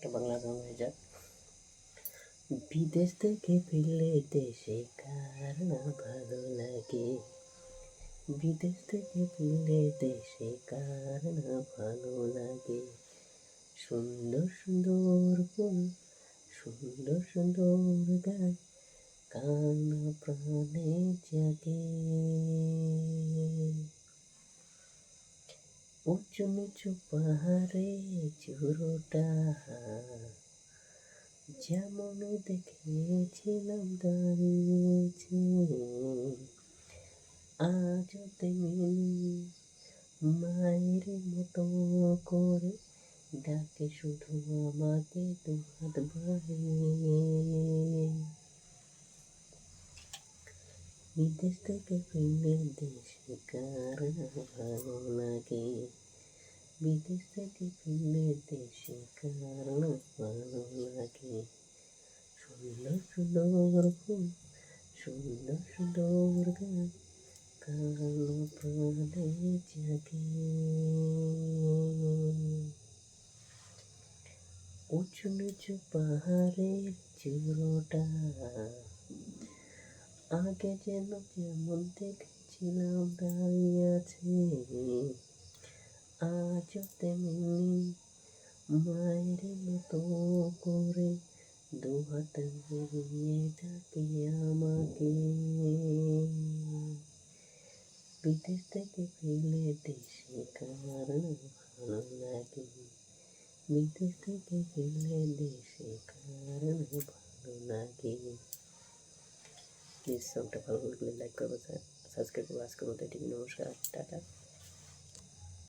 একটা বাংলা গান হয়ে যাক। বিদেশ থেকে ফিরলে দেশে কার না ভালো লাগে, বিদেশ থেকে ফিরলে দেশে কার না ভালো লাগে। সুন্দর সুন্দর ফুল, সুন্দর সুন্দর গান, কান প্রাণে জাগে। উঁচু নিচু পাহাড়ে চূড়োটা যেমন দেখেছিলাম দাঁড়িয়েছে, আজও তেমনি মায়ের মতো করে ডাকে শুধু আমাকে দুহাত বাড়িয়ে। বিদেশ থেকে ফিরলে দেশে কার না ভালো লাগে, বিদেশ থেকে ফিরলে দেশে কার না ভালো লাগে। সুন্দর সুন্দর ফুল, সুন্দর সুন্দর গান, কান প্রাণে জাগে। উঁচু নিচু পাহাড়ের চূড়োটা আগে যেন যেমন দেখেছিলাম দাঁড়িয়ে আছে, আজও তেমনি মায়ের মতো করে দুহাত ভরিয়ে ডাকে আমাকে। বিদেশ থেকে ফিরলে দেশে কার না ভালো লাগে, বিদেশ থেকে ফিরলে দেশে কার না ভালো লাগে। প্লিজ সবটা ভালো লাগলে লাইক করবো, সাবস্ক্রাইব করবো। আজকের মতো এটুকু, নমস্কার, টাটা।